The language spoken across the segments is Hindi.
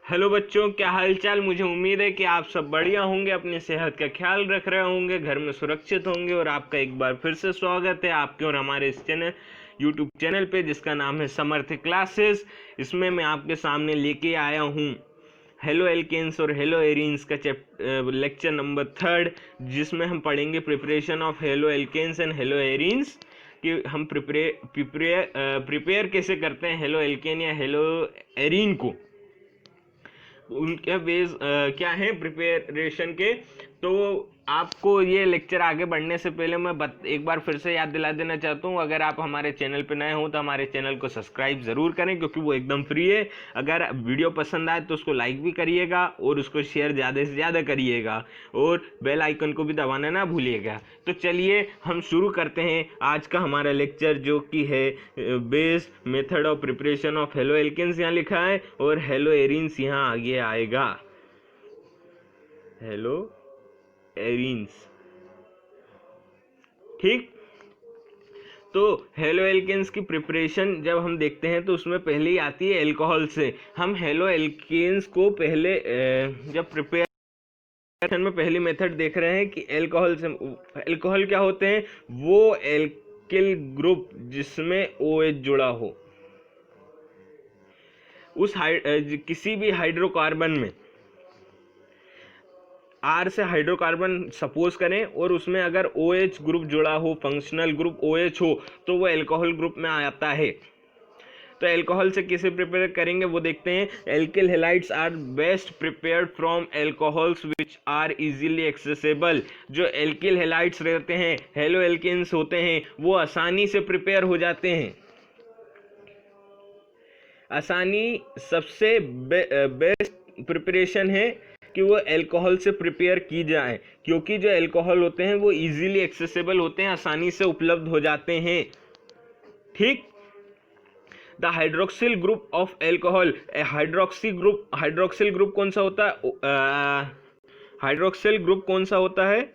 हेलो बच्चों, क्या हाल चाल। मुझे उम्मीद है कि आप सब बढ़िया होंगे, अपनी सेहत का ख्याल रख रहे होंगे, घर में सुरक्षित होंगे। और आपका एक बार फिर से स्वागत है आपके और हमारे इस यूट्यूब चैनल पे, जिसका नाम है समर्थ क्लासेस। इसमें मैं आपके सामने लेके आया हूँ हेलो एल्केन्स और हेलो एरीन्स का लेक्चर नंबर 3, जिसमें हम पढ़ेंगे preparation of haloalkanes and haloarenes कि हम प्रिपेयर कैसे करते हैं हेलो एल्केन या हेलो एरीन को, उनके बेस क्या है प्रिपरेशन के। तो आपको ये लेक्चर आगे बढ़ने से पहले मैं एक बार फिर से याद दिला देना चाहता हूँ, अगर आप हमारे चैनल पे नए हो तो हमारे चैनल को सब्सक्राइब ज़रूर करें, क्योंकि वो एकदम फ्री है। अगर वीडियो पसंद आए तो उसको लाइक भी करिएगा और उसको शेयर ज़्यादा से ज़्यादा करिएगा, और बेल आइकन को भी दबाना ना भूलिएगा। तो चलिए हम शुरू करते हैं आज का हमारा लेक्चर, जो कि है base method of preparation of haloalkanes यहाँ लिखा है, और हेलो एरीन्स यहाँ आगे आएगा। हेलो एरीन्स, ठीक। तो हेलो एल्केन्स की प्रिपरेशन जब हम देखते हैं तो उसमें पहले ही आती है अल्कोहल से। हम हेलो एल्केन्स को पहले जब प्रिपरेशन में पहली मेथड देख रहे हैं कि अल्कोहल से, अल्कोहल क्या होते हैं, वो एल्किल ग्रुप जिसमें OH जुड़ा हो। उस किसी भी हाइड्रोकार्बन में R से हाइड्रोकार्बन सपोज करें और उसमें अगर OH ग्रुप जुड़ा हो, फंक्शनल ग्रुप OH हो, तो वो अल्कोहल ग्रुप में आता है। तो अल्कोहल से किसे प्रिपेयर करेंगे वो देखते हैं। Alkyl halides are best prepared from alcohols which are easily accessible. जो एल्किल हैलाइड्स रहते हैं, हेलो एल्केन्स होते हैं, वो आसानी से प्रिपेयर हो जाते हैं। आसानी सबसे बेस्ट प्रिपरेशन है कि वो अल्कोहल से प्रिपेयर की जाए, क्योंकि जो अल्कोहल होते हैं वो इजीली एक्सेसिबल होते हैं, आसानी से उपलब्ध हो जाते हैं, ठीक। The hydroxyl group of alcohol, hydroxyl group कौन सा होता है, हाइड्रोक्सिल ग्रुप कौन सा होता है,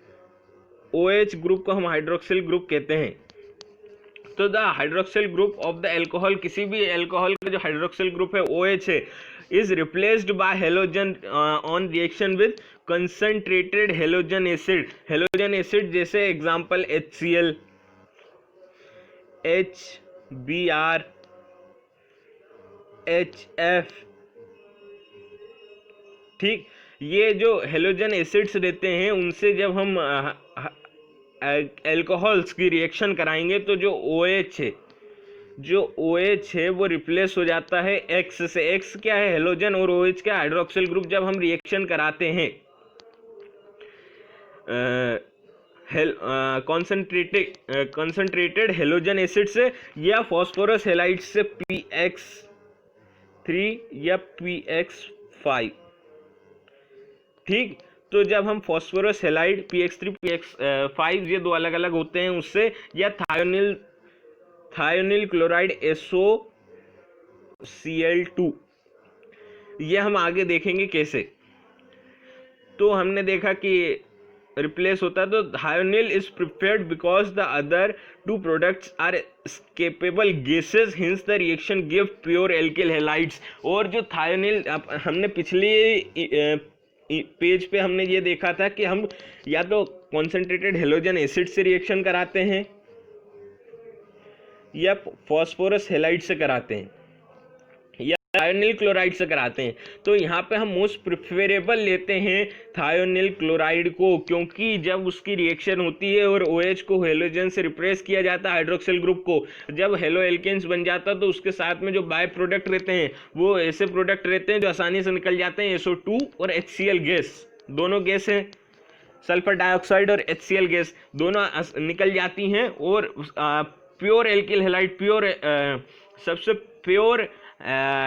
OH ग्रुप को हम हाइड्रोक्सिल ग्रुप कहते हैं। तो the hydroxyl group of the alcohol, किसी भी अल्कोहल का जो हाइड्रोक्सिल ग्रुप है OH है, is replaced by halogen on reaction with concentrated halogen acid। halogen acid जैसे एग्जांपल HCl, HBr, HF, ठीक। ये जो हेलोजन एसिड्स रहते हैं, उनसे जब हम अल्कोहल्स की रिएक्शन कराएंगे तो जो OH है वो रिप्लेस हो जाता है X से। X क्या है, हेलोजन, और OH क्या, हाइड्रोक्सिल ग्रुप। जब हम रिएक्शन कराते हैं कॉन्सेंट्रेटेड हेलोजन एसिड से या फॉस्फोरस हैलाइड से PX3 या PX5, ठीक। तो जब हम फॉस्फोरस हैलाइड PX3 PX5, ये दो अलग अलग होते हैं, उससे, या थायोनिल क्लोराइड SOCl2, ये हम आगे देखेंगे कैसे। तो हमने देखा कि रिप्लेस होता है। तो thionyl is preferred because the other two products are escapable gases, hence the reaction give pure alkyl halides. और जो थायोनिल, हमने पिछले पेज पे हमने ये देखा था कि हम या तो कॉन्सेंट्रेटेड हेलोजन एसिड से रिएक्शन कराते हैं या फॉस्फोरस हैलाइड से कराते हैं या थायोनिल क्लोराइड से कराते हैं। तो यहाँ पे हम मोस्ट प्रिफरेबल लेते हैं थायोनिल क्लोराइड को, क्योंकि जब उसकी रिएक्शन होती है और OH को हेलोजन से रिप्लेस किया जाता है, हाइड्रोक्सिल ग्रुप को, जब हेलो एल्केन्स बन जाता है तो उसके साथ में जो बाय प्रोडक्ट रहते हैं वो ऐसे प्रोडक्ट रहते हैं जो आसानी से निकल जाते हैं। SO2 और HCl गैस, दोनों गैस हैं, सल्फर डाइऑक्साइड और HCl गैस दोनों निकल जाती हैं, और प्योर एल्किल हैलाइड, सबसे प्योर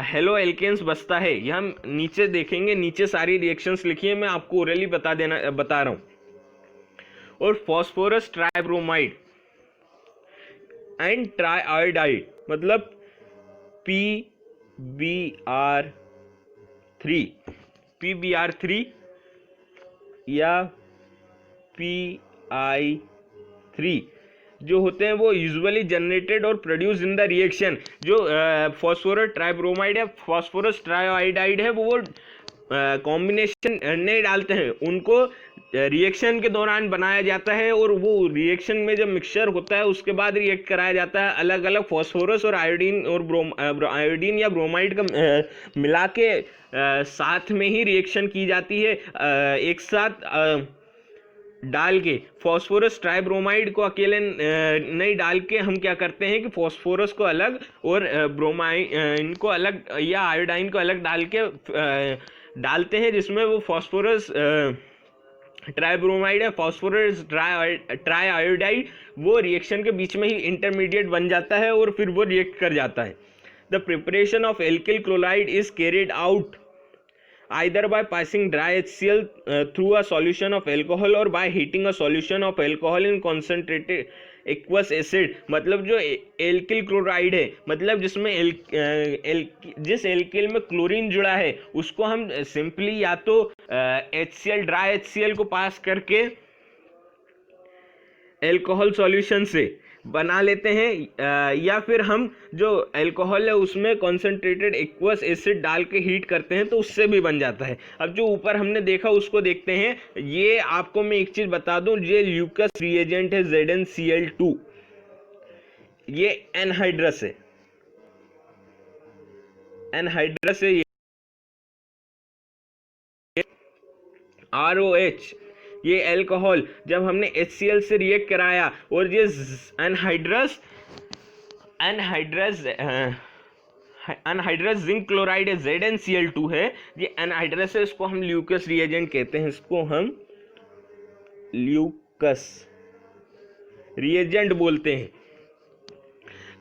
हेलो एल्केन्स बचता है। ये हम नीचे देखेंगे, नीचे सारी रिएक्शंस लिखी है, मैं आपको ओरली बता रहा हूं। और फॉस्फोरस ट्राइब्रोमाइड एंड ट्राइआयोडाइड, मतलब PBr3 या PI3 जो होते हैं वो यूजुअली जनरेटेड और प्रोड्यूस इन द रिएक्शन। जो फॉस्फोरस ट्राइब्रोमाइड या फॉस्फोरस ट्राइआयोडाइड है वो कॉम्बिनेशन नहीं डालते हैं, उनको रिएक्शन के दौरान बनाया जाता है, और वो रिएक्शन में जब मिक्सचर होता है उसके बाद रिएक्ट कराया जाता है। अलग अलग फॉस्फोरस और आयोडीन और आयोडीन या ब्रोमाइड का मिला के साथ में ही रिएक्शन की जाती है। एक साथ डाल के फॉस्फोरस ट्राइब्रोमाइड को अकेले नहीं डाल के हम क्या करते हैं कि फॉस्फोरस को अलग और ब्रोमाइड इनको अलग या आयोडाइन को अलग डाल के डालते हैं, जिसमें वो फॉस्फोरस ट्राइब्रोमाइड है, फॉस्फोरस ट्राई आयोडाइड, वो रिएक्शन के बीच में ही इंटरमीडिएट बन जाता है और फिर वो रिएक्ट कर जाता है। The preparation of alkyl chloride is carried out either by passing dry HCl through a solution of alcohol or by heating a solution of alcohol in concentrated aqueous acid. मतलब जो एल्किल क्लोराइड है, मतलब जिसमें जिस एल्किल में क्लोरीन जुड़ा है, उसको हम सिंपली या तो HCl ड्राई HCl को पास करके एल्कोहल सॉल्यूशन से बना लेते हैं, या फिर हम जो अल्कोहल है उसमें कॉन्सेंट्रेटेड एक्वस एसिड डाल के हीट करते हैं तो उससे भी बन जाता है। अब जो ऊपर हमने देखा उसको देखते हैं। ये आपको मैं एक चीज़ बता दूं, ये ल्यूकस रिएजेंट है ZnCl2, ये एनहाइड्रस है, एनहाइड्रस है, ये ROH, ये अल्कोहल जब हमने HCl से रिएक्ट कराया, और ये एनहाइड्रस जिंक क्लोराइड है ZnCl2 है, ये एनहाइड्रस है, इसको हम ल्यूकस रिएजेंट कहते हैं, इसको हम ल्यूकस रिएजेंट बोलते हैं।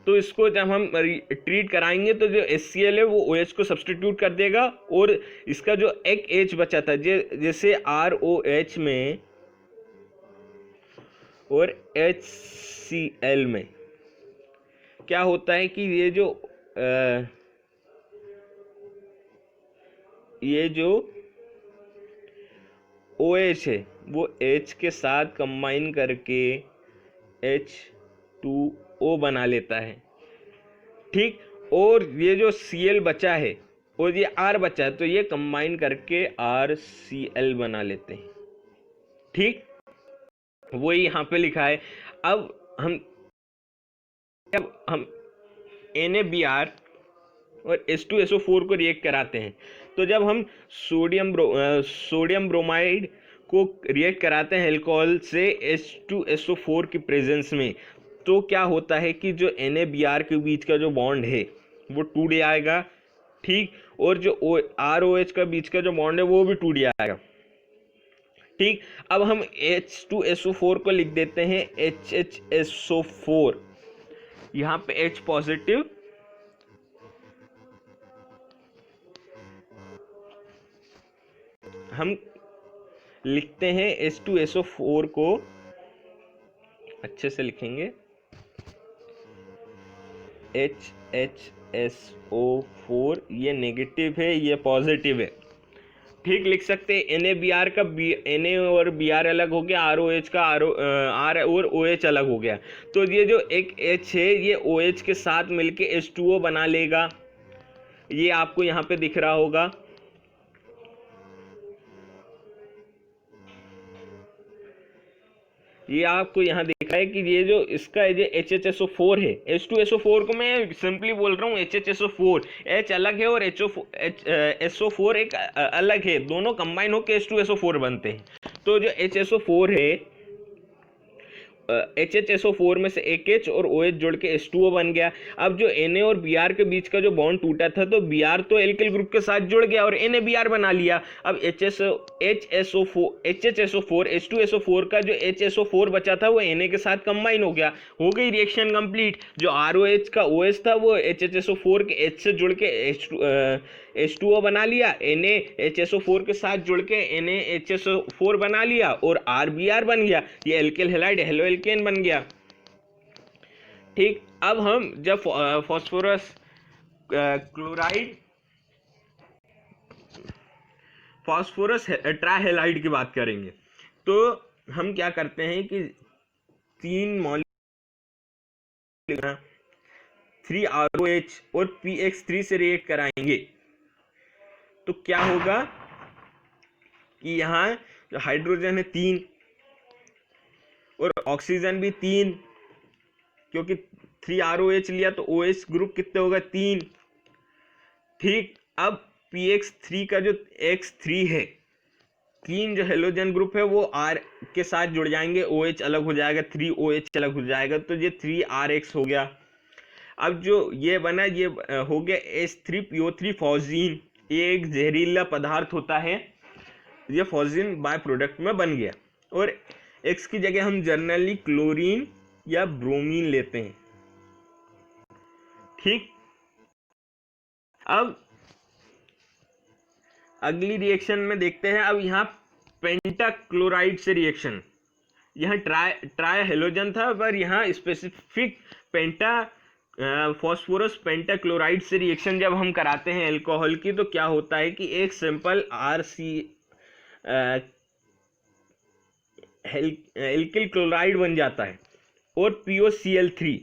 तो इसको जब हम ट्रीट कराएंगे तो जो HCl है वो OH को सब्सटीट्यूट कर देगा, और इसका जो एक H बचा था, जैसे ROH में और HCl में क्या होता है कि ये जो OH है वो H के साथ कंबाइन करके H2O बना लेता है, ठीक। और ये जो Cl बचा है और ये R बचा है, तो ये कंबाइन करके RCl बना लेते हैं, ठीक। वही यहाँ पे लिखा है। अब हम NaBr और H2SO4 को रिएक्ट कराते हैं, तो जब हम सोडियम ब्रोमाइड को रिएक्ट कराते हैं अल्कोहल से H2SO4 की प्रेजेंस में, तो क्या होता है कि जो NaBr के बीच का जो बॉन्ड है वो टूट जाएगा, ठीक। और जो ROH का बीच का जो बॉन्ड है वो भी टूट जाएगा, ठीक। अब हम H2SO4 को लिख देते हैं HHSO4, यहाँ पे H पॉजिटिव, हम लिखते हैं H2SO4 को अच्छे से लिखेंगे HHSO4, ये नेगेटिव है, ये पॉजिटिव है, ठीक। लिख सकते हैं NaBr का Na और Br अलग हो गया, ROH का R और OH अलग हो गया, तो ये जो एक H है ये OH के साथ मिलके H2O बना लेगा, ये आपको यहाँ पे दिख रहा होगा। ये आपको यहाँ दिख रहा है कि ये जो इसका ये HHSO4 है, H2SO4 को मैं सिंपली बोल रहा हूँ HHSO4, H अलग है और SO4 एक अलग है, दोनों कंबाइन होकर H2SO4 बनते हैं। तो जो HSO4 है, HHSO4 में से एक H और OH जोड़ के H2O बन गया। अब जो Na और Br के बीच का जो बॉन्ड टूटा था, तो Br तो एल्किल ग्रुप के साथ जुड़ गया और NaBr बना लिया। अब HHSO4 H2SO4 का जो HSO4 बचा था वो Na के साथ कंबाइन हो गया, हो गई रिएक्शन कंप्लीट। जो ROH का OH था वो HHSO4 के H से जुड़ के H2O बना लिया, NaHSO4 के साथ जुड़ के NaHSO4 बना लिया और RBr बन गया, ये एल्किल हैलाइड हेलो एल्केन बन गया, ठीक। अब हम जब फॉस्फोरस ट्राइहैलाइड की बात करेंगे, तो हम क्या करते हैं कि 3 मॉलिक्यूल 3ROH और PX3 से रिएक्ट कराएंगे, तो क्या होगा कि यहाँ हाइड्रोजन है 3 और ऑक्सीजन भी 3, क्योंकि 3ROH लिया तो OH ग्रुप कितने होगा 3। ठीक, अब PX3 का जो X3 है, 3 जो हेलोजन ग्रुप है वो R के साथ जुड़ जाएंगे, OH अलग हो जाएगा, 3OH अलग हो जाएगा, तो ये 3RX हो गया। अब जो ये बना ये हो गया H3PO3 फॉस्जीन। ये एक जहरीला पदार्थ होता है, ये फॉस्जीन बाय प्रोडक्ट में बन गया। और X की जगह हम जनरली क्लोरीन या ब्रोमीन लेते हैं। ठीक, अब अगली रिएक्शन में देखते हैं। अब यहाँ पेंटाक्लोराइड से रिएक्शन, यहाँ ट्राई हेलोजन था पर यहाँ स्पेसिफिक फॉस्फोरस पेंटाक्लोराइड से रिएक्शन जब हम कराते हैं अल्कोहल की, तो क्या होता है कि एक सिंपल एल्किल क्लोराइड बन जाता है और POCl3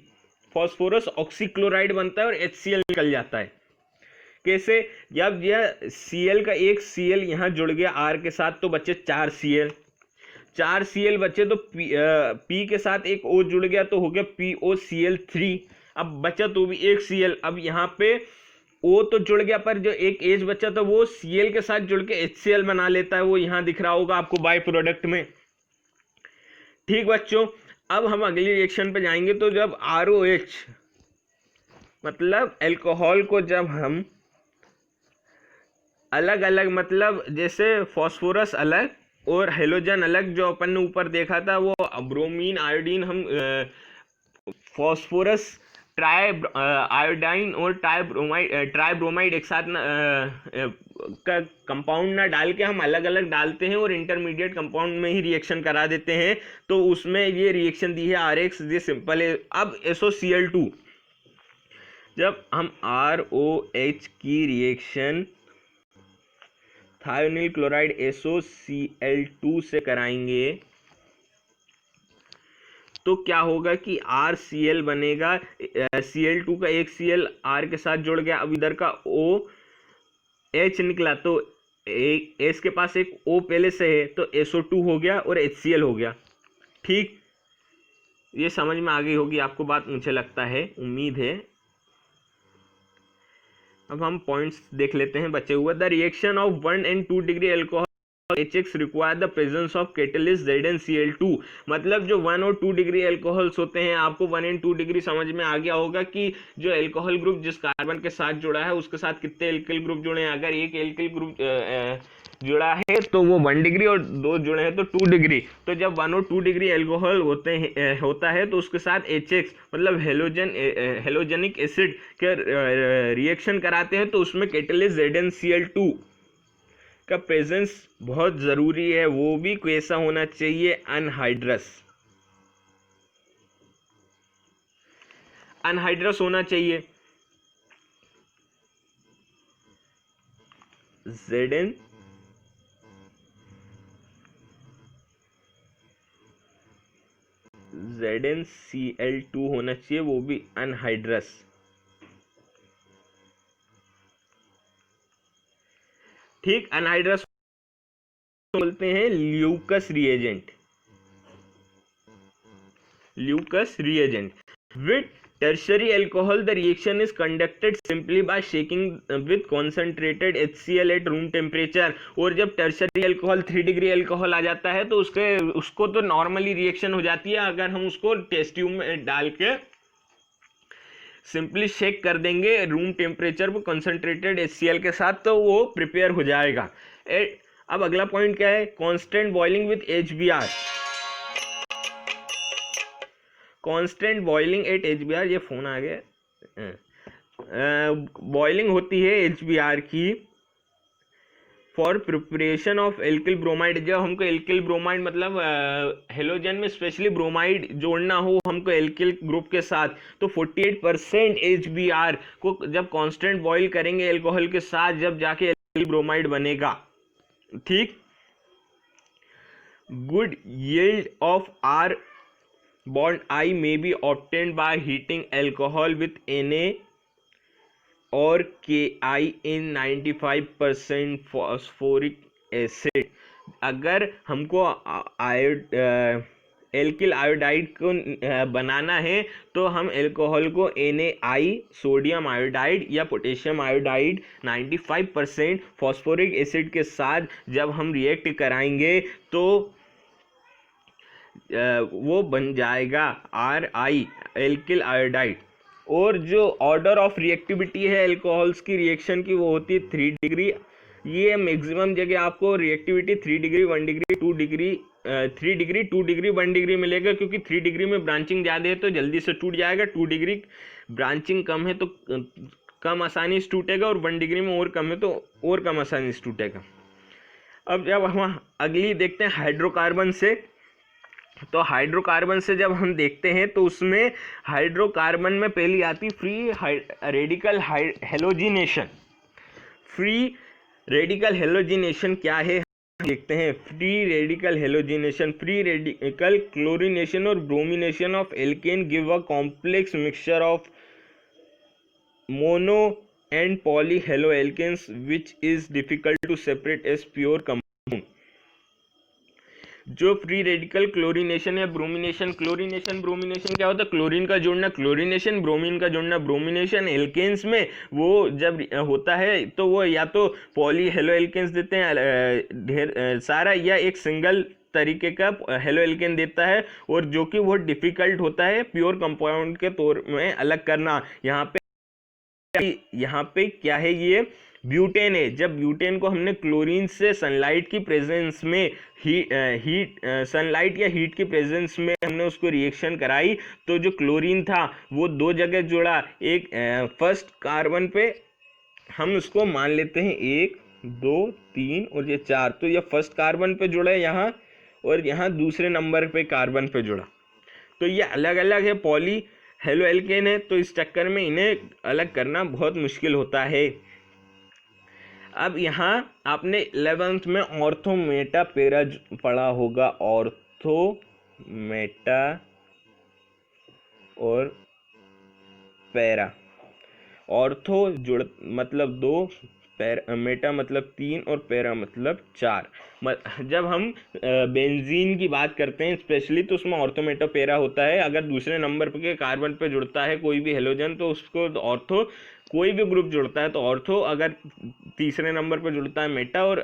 फॉस्फोरस ऑक्सीक्लोराइड बनता है और HCl निकल जाता है। कैसे? जब यह Cl का एक Cl यहाँ जुड़ गया R के साथ तो बचे 4 Cl बचे, तो P के साथ एक O जुड़ गया तो हो गया POCl3। अब बचा तो भी एक Cl, अब यहाँ पे O तो जुड़ गया पर जो एक H बचा था वो Cl के साथ जुड़ के HCl बना लेता है, वो यहाँ दिख रहा होगा आपको बाय प्रोडक्ट में। ठीक बच्चों, अब हम अगली रिएक्शन पे जाएंगे। तो जब ROH मतलब अल्कोहल को जब हम अलग अलग, मतलब जैसे फॉस्फोरस अलग और हेलोजन अलग, जो अपन ने ऊपर देखा था वो ब्रोमीन आयोडीन, हम फॉस्फोरस आयोडाइन और ट्राइब्रोमाइड एक साथ का कंपाउंड ना डाल के हम अलग अलग डालते हैं और इंटरमीडिएट कंपाउंड में ही रिएक्शन करा देते हैं, तो उसमें ये रिएक्शन दी है RX, ये सिंपल है। अब SOCl2, जब हम ROH की रिएक्शन थायोनिल क्लोराइड SOCl2 से कराएंगे तो क्या होगा कि RCl बनेगा, Cl2 का एक Cl R के साथ जुड़ गया, अब इधर का OH निकला तो S के पास एक O पहले से है तो SO2 हो गया और HCl हो गया। ठीक, ये समझ में आ गई होगी आपको बात, मुझे लगता है, उम्मीद है। अब हम पॉइंट्स देख लेते हैं बचे हुए। The reaction of 1 and 2 degree alcohol HX require the presence of catalyst ZnCl2। मतलब जो 1 और 2 डिग्री अल्कोहल्स होते हैं, आपको 1 and 2 डिग्री समझ में आ गया होगा कि जो अल्कोहल ग्रुप जिस कार्बन के साथ जुड़ा है उसके साथ कितने एल्किल ग्रुप जुड़े हैं। अगर एक एल्किल ग्रुप जुड़ा है तो वो 1 डिग्री और 2 जुड़े हैं तो 2 डिग्री। तो जब 1 और 2 डिग्री अल्कोहल होता है तो उसके साथ HX मतलब हेलोजेनिक एसिड के रिएक्शन कराते हैं, तो उसमें कैटलिस्ट ZnCl2 का प्रेजेंस बहुत जरूरी है। वो भी कैसा होना चाहिए? अनहाइड्रस होना चाहिए। ZnCl2 होना चाहिए, वो भी अनहाइड्रस। ठीक, अनहाइड्रस बोलते हैं Lucas reagent. With tertiary alcohol the reaction is conducted simply by shaking with concentrated HCl at room temperature। और जब tertiary alcohol 3 डिग्री अल्कोहल आ जाता है तो उसको तो नॉर्मली रिएक्शन हो जाती है। अगर हम उसको टेस्ट ट्यूब में डाल के सिंपली शेक कर देंगे रूम टेम्परेचर पर कंसंट्रेटेड HCl के साथ, तो वो प्रिपेयर हो जाएगा। अब अगला पॉइंट क्या है? Constant boiling with HBr। Constant boiling at HBr, ये फोन आ गया। बॉइलिंग होती है HBr की for preparation of alkyl bromide. जब हमको एल्किल ब्रोमाइड मतलब हेलोजन में स्पेशली ब्रोमाइड जोड़ना हो हमको एल्किल ग्रुप के साथ, तो 48% HBr को जब कांस्टेंट बॉइल करेंगे एल्कोहल के साथ, जब जाके एल्किल ब्रोमाइड बनेगा। ठीक, good yield of R bond I may be obtained by heating alcohol with Na or Ki in 95% phosphoric acid। अगर हमको एल्किल आयोडाइड को बनाना है तो हम एल्कोहल को NaI सोडियम आयोडाइड या पोटेशियम आयोडाइड 95% फॉस्फोरिक एसिड के साथ जब हम रिएक्ट कराएंगे तो वो बन जाएगा Ri एल्किल आयोडाइड। और जो ऑर्डर ऑफ रिएक्टिविटी है अल्कोहल्स की रिएक्शन की वो होती है 3 डिग्री। ये मैक्सिमम जगह आपको reactivity 3 degree 1 degree 2 degree 3 degree 2 degree 1 degree मिलेगा, क्योंकि 3 डिग्री में ब्रांचिंग ज़्यादा है तो जल्दी से टूट जाएगा, 2 डिग्री ब्रांचिंग कम है तो कम आसानी से टूटेगा, और 1 डिग्री में और कम है तो और कम आसानी से टूटेगा। अब जब हम अगली देखते हैं हाइड्रोकार्बन से, तो हाइड्रोकार्बन से जब हम देखते हैं तो उसमें हाइड्रोकार्बन में पहली आती free radical halogenation. Free radical halogenation क्या है देखते हैं। Free radical halogenation, free radical chlorination और bromination of alkane give a complex mixture of mono and poly halo alkanes which is difficult to separate as pure compound. जो फ्री रेडिकल क्लोरीनेशन या ब्रोमिनेशन, क्लोरीनेशन ब्रोमिनेशन क्या होता है, क्लोरीन का जोड़ना, क्लोरीनेशन ब्रोमीन का जोड़ना, ब्रोमिनेशन एल्केन्स में वो जब होता है तो वो या तो पॉली हेलो एल्केन्स देते हैं ढेर सारा, या एक सिंगल तरीके का हेलो एल्केन देता है, और जो कि बहुत डिफिकल्ट होता है प्योर कंपाउंड के तौर में अलग करना। यहाँ पे क्या है, ये ब्यूटेन है। जब ब्यूटेन को हमने क्लोरीन से सनलाइट की प्रेजेंस में सनलाइट या हीट की प्रेजेंस में हमने उसको रिएक्शन कराई तो जो क्लोरीन था वो 2 जगह जुड़ा। एक फर्स्ट कार्बन पे हम उसको मान लेते हैं 1 2 3 और ये 4, तो ये फर्स्ट कार्बन पे जुड़ा है यहाँ, और यहाँ दूसरे नंबर पे कार्बन पे जुड़ा, तो ये अलग अलग है, पॉली हेलो एल्केन है, तो इस चक्कर में इन्हें अलग करना बहुत मुश्किल होता है। अब यहाँ आपने 11th में ऑर्थो मेटा पेरा पढ़ा होगा, ऑर्थो मेटा और पैरा। ऑर्थो जुड़ मतलब 2, मेटा मतलब 3 और पैरा मतलब 4। जब हम बेंजीन की बात करते हैं स्पेशली तो उसमें ऑर्थो मेटा पैरा होता है। अगर दूसरे नंबर के कार्बन पे जुड़ता है कोई भी हेलोजन तो उसको ऑर्थो, कोई भी ग्रुप जुड़ता है तो ऑर्थो, अगर तीसरे नंबर पर जुड़ता है मेटा और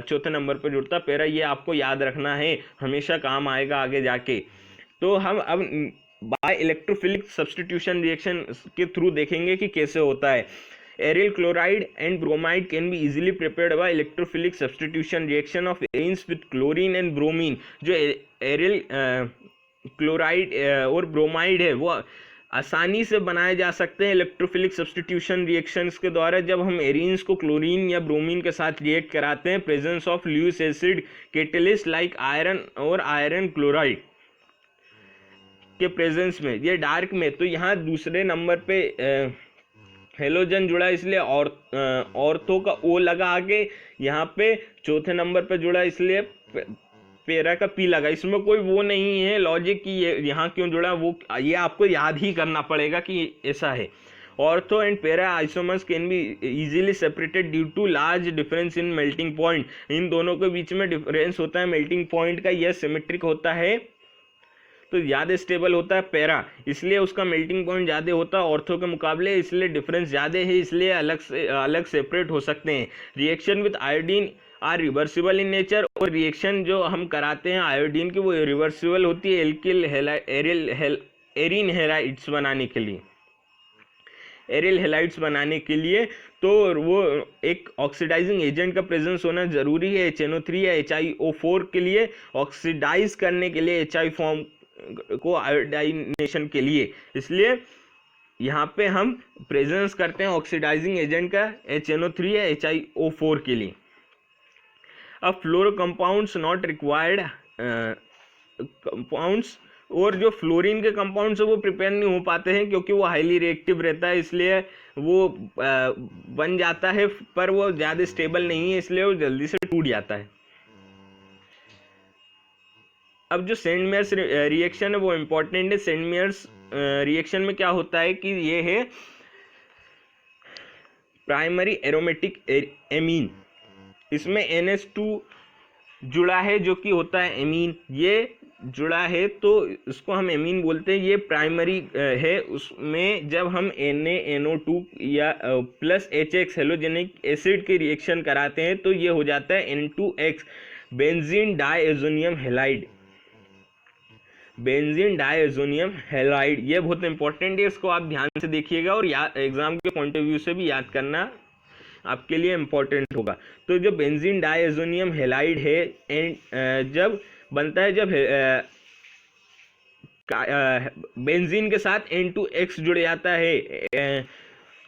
चौथे नंबर पर जुड़ता है पैरा। ये आपको याद रखना है, हमेशा काम आएगा आगे जाके। तो हम अब बाय इलेक्ट्रोफिलिक सब्स्टिट्यूशन रिएक्शन के थ्रू देखेंगे कि कैसे होता है। Aryl chloride and bromide can be easily prepared by electrophilic substitution reaction of arenes with chlorine and bromine. जो एरिल क्लोराइड और ब्रोमाइड है वो आसानी से बनाए जा सकते हैं इलेक्ट्रोफिलिक सब्स्टिट्यूशन रिएक्शंस के द्वारा। जब हम एरिन्स को क्लोरीन या ब्रोमीन के साथ रिएक्ट कराते हैं presence of Lewis acid catalyst like iron और आयरन क्लोराइड के प्रेजेंस में, ये डार्क में, तो यहाँ दूसरे नंबर पे हेलोजन जुड़ा इसलिए ऑर्थो का O लगा आगे, यहाँ पे चौथे नंबर पे जुड़ा इसलिए पैरा का P लगा। इसमें कोई वो नहीं है लॉजिक कि ये यहाँ क्यों जुड़ा, वो ये आपको याद ही करना पड़ेगा कि ऐसा है। Ortho and para isomers can be easily separated due to large difference in melting point. इन दोनों के बीच में डिफरेंस होता है मेल्टिंग पॉइंट का, यह सिमेट्रिक होता है तो ज़्यादा स्टेबल होता है पैरा, इसलिए उसका मेल्टिंग पॉइंट ज़्यादा होता है ऑर्थो के मुकाबले, इसलिए डिफरेंस ज़्यादा है, इसलिए अलग सेपरेट हो सकते हैं। Reaction with iodine are reversible in nature, और रिएक्शन जो हम कराते हैं आयोडीन की वो रिवर्सिबल होती है एरिन हेलाइड्स बनाने के लिए, एरिल हेलाइड्स बनाने के लिए। तो वो एक ऑक्सीडाइजिंग एजेंट का प्रेजेंस होना जरूरी है HNO3 या HiO4 के लिए, ऑक्सीडाइज करने के लिए HI फॉर्म को आयोडाइनेशन के लिए। इसलिए यहाँ पे हम प्रेजेंस करते हैं ऑक्सीडाइजिंग एजेंट का HNO3 या HiO4 के लिए। अब फ्लोरो कंपाउंड्स नॉट रिक्वायर्ड कंपाउंड्स, और जो फ्लोरीन के कंपाउंड्स है वो प्रिपेयर नहीं हो पाते हैं क्योंकि वो हाईली रिएक्टिव रहता है, इसलिए वो बन जाता है पर वो ज़्यादा स्टेबल नहीं है, इसलिए वो जल्दी से टूट जाता है। अब जो सेंट मेयर्स रिएक्शन है वो इम्पोर्टेंट है। सेंट मेयर्स रिएक्शन में क्या होता है कि ये है प्राइमरी एरोमेटिक एमीन, इसमें NH2 जुड़ा है जो कि होता है एमीन, ये जुड़ा है तो इसको हम एमीन बोलते हैं। ये प्राइमरी है, उसमें जब हम NaNO2 या प्लस HX हेलोजेनिक एसिड के रिएक्शन कराते हैं तो ये हो जाता है N2X benzene diazonium halide. Benzene diazonium halide ये बहुत इंपॉर्टेंट है, इसको आप ध्यान से देखिएगा और एग्जाम के पॉइंट ऑफ व्यू से भी याद करना आपके लिए इम्पोर्टेंट होगा। तो जो बेंजीन डायएजोनियम हैलाइड है एंड जब बनता है, जब बेंजीन के साथ N2X जुड़ जाता है,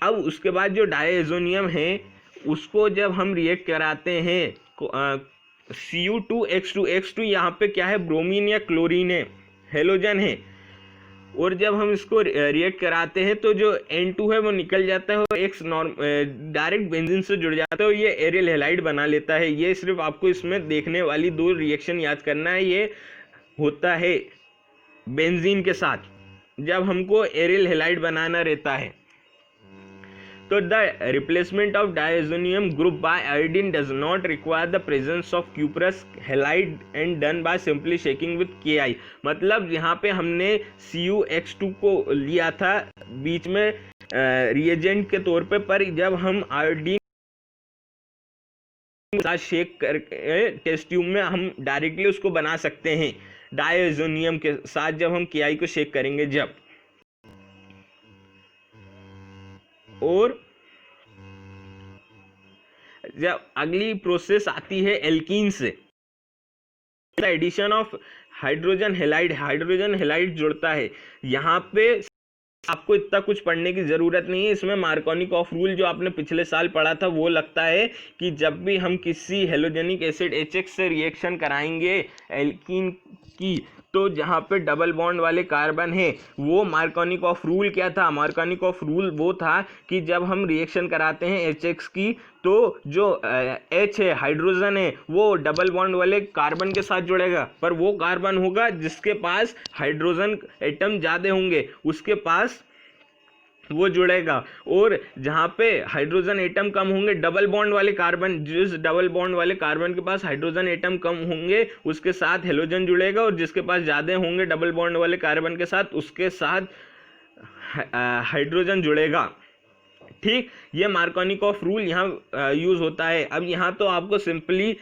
अब उसके बाद जो डायएजोनियम है उसको जब हम रिएक्ट कराते हैं Cu2X2 यहाँ पे क्या है, ब्रोमीन या क्लोरीन है, हेलोजन है, और जब हम इसको रिएक्ट कराते हैं तो जो N2 है वो निकल जाता है और X डायरेक्ट बेंजीन से जुड़ जाता है और ये एरियल हैलाइड बना लेता है। ये सिर्फ आपको इसमें देखने वाली दो रिएक्शन याद करना है। ये होता है बेंजीन के साथ जब हमको एरियल हैलाइड बनाना रहता है। तो the replacement of diazonium group by iodine does not require the presence of cuprous halide and done by simply shaking with Ki। मतलब यहाँ पे हमने CuX2 को लिया था बीच में रिएजेंट के तौर पे, पर जब हम आयोडीन के साथ शेक करके टेस्ट ट्यूब में हम डायरेक्टली उसको बना सकते हैं डायजोनियम के साथ, जब हम Ki को शेक करेंगे जब। और जब अगली प्रोसेस आती है एल्कीन से, एडिशन ऑफ हाइड्रोजन हैलाइड जुड़ता है। यहाँ पे आपको इतना कुछ पढ़ने की जरूरत नहीं है, इसमें मार्कोनिकॉफ रूल जो आपने पिछले साल पढ़ा था वो लगता है कि जब भी हम किसी हेलोजेनिक एसिड HX से रिएक्शन कराएंगे एल्कीन की, तो जहाँ पे डबल बॉन्ड वाले कार्बन है वो मार्कोनिकॉफ रूल क्या था, मार्कोनिकॉफ रूल वो था कि जब हम रिएक्शन कराते हैं HX की तो जो H है हाइड्रोजन है वो डबल बॉन्ड वाले कार्बन के साथ जुड़ेगा, पर वो कार्बन होगा जिसके पास हाइड्रोजन एटम ज़्यादा होंगे उसके पास वो जुड़ेगा, और जहाँ पे हाइड्रोजन एटम कम होंगे डबल बॉन्ड वाले कार्बन, जिस डबल बॉन्ड वाले कार्बन के पास हाइड्रोजन एटम कम होंगे उसके साथ हेलोजन जुड़ेगा, और जिसके पास ज़्यादा होंगे डबल बॉन्ड वाले कार्बन के साथ उसके साथ हाइड्रोजन जुड़ेगा। ठीक, ये मार्कोनिकॉफ रूल यहाँ यूज़ होता है। अब यहाँ तो आपको सिंपली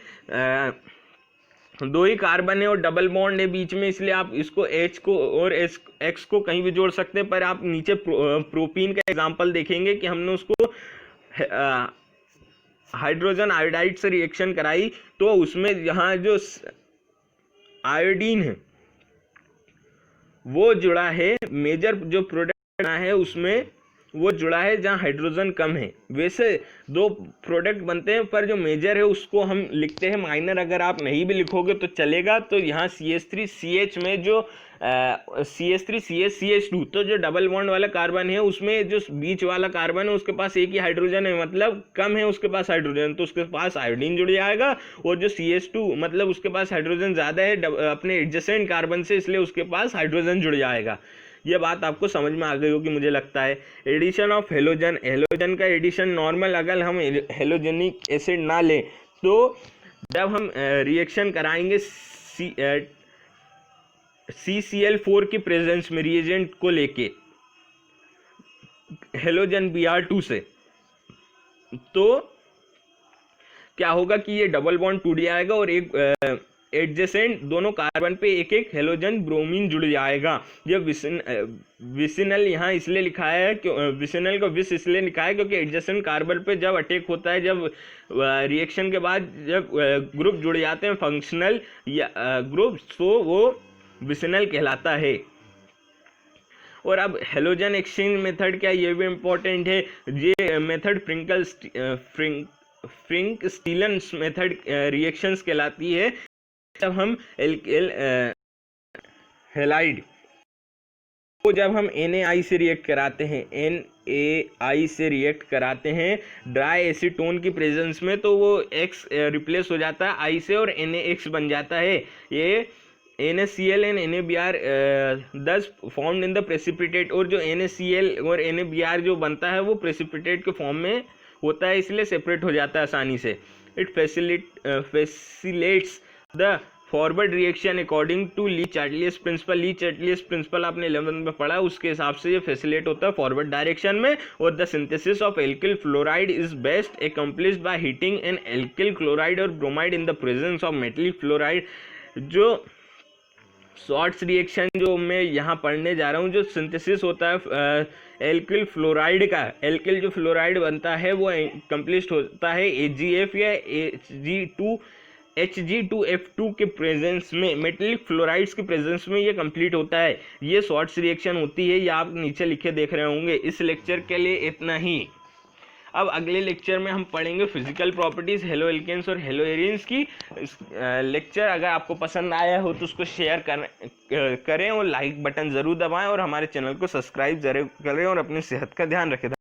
दो ही कार्बन है और डबल बॉन्ड है बीच में, इसलिए आप इसको H को और X को कहीं भी जोड़ सकते हैं, पर आप नीचे प्रोपीन का एग्जांपल देखेंगे कि हमने उसको हाइड्रोजन आयोडाइड से रिएक्शन कराई तो उसमें यहाँ जो आयोडीन है वो जुड़ा है, मेजर जो प्रोडक्ट बना है उसमें वो जुड़ा है जहाँ हाइड्रोजन कम है। वैसे दो प्रोडक्ट बनते हैं पर जो मेजर है उसको हम लिखते हैं, माइनर अगर आप नहीं भी लिखोगे तो चलेगा। तो यहाँ CH3CH में जो CH3CH2, तो जो डबल बॉन्ड वाला कार्बन है उसमें जो बीच वाला कार्बन है उसके पास एक ही हाइड्रोजन है, मतलब कम है उसके पास हाइड्रोजन, तो उसके पास आयोडीन जुड़ जाएगा। और जो CH2 मतलब उसके पास हाइड्रोजन ज़्यादा है अपने एडजेसेंट कार्बन से, इसलिए उसके पास हाइड्रोजन जुड़ जाएगा। ये बात आपको समझ में आ गई होगी मुझे लगता है। एडिशन ऑफ हेलोजन का एडिशन नॉर्मल, अगर हम हेलोजेनिक एसिड ना लें तो जब हम रिएक्शन कराएंगे CCl4 की प्रेजेंस में रिएजेंट को लेके हेलोजन Br2 से, तो क्या होगा कि ये डबल बॉन्ड टूट जाएगा और एक एडजेसेंट दोनों कार्बन पे एक एक हेलोजन ब्रोमीन जुड़ जाएगा। ये विसिनल यहाँ इसलिए लिखा है कि विसिनल को विस इसलिए लिखा है क्योंकि एडजेसेंट कार्बन पे जब अटैक होता है, जब रिएक्शन के बाद जब ग्रुप जुड़ जाते हैं फंक्शनल या ग्रुप, तो वो विसिनल कहलाता है। और अब हेलोजन एक्सचेंज मेथड क्या, ये भी इम्पोर्टेंट है। ये मेथड फ्रिंक स्टीलन मेथड रिएक्शंस कहलाती है। जब हम हैलाइड को जब हम NaI से रिएक्ट कराते हैं, NaI से रिएक्ट कराते हैं ड्राई एसीटोन की प्रेजेंस में, तो वो X रिप्लेस हो जाता है I से और NaX बन जाता है। ये NaCl एंड NaBr दस फॉर्म्ड इन द प्रेसिपिटेट, और जो NaCl और NaBr जो बनता है वो प्रेसिपिटेट के फॉर्म में होता है, इसलिए सेपरेट हो जाता है आसानी से। It facilitates the forward reaction according to Le Chatelier's principle. Le Chatelier's principle आपने 11th में पढ़ा, उसके हिसाब से ये फैसिलेट होता है फॉरवर्ड डायरेक्शन में। और the synthesis of alkyl fluoride is best accomplished by heating an alkyl chloride और bromide in the presence of metallic fluoride. जो शॉर्ट्स रिएक्शन जो मैं यहाँ पढ़ने जा रहा हूँ, जो सिंथेसिस होता है एल्किल फ्लोराइड का, एल्किल जो फ्लोराइड बनता है वो कंप्लीट होता है AgF या Hg2F2 के प्रेजेंस में, मेटलिक फ्लोराइड्स के प्रेजेंस में ये कंप्लीट होता है। ये शॉर्ट्स रिएक्शन होती है, ये आप नीचे लिखे देख रहे होंगे। इस लेक्चर के लिए इतना ही। अब अगले लेक्चर में हम पढ़ेंगे फिजिकल प्रॉपर्टीज हेलो एल्केन्स और हेलो एरिन्स की। लेक्चर अगर आपको पसंद आया हो तो उसको शेयर करें और लाइक बटन ज़रूर दबाएं और हमारे चैनल को सब्सक्राइब जरूर करें और अपनी सेहत का ध्यान रखें। धन्यवाद।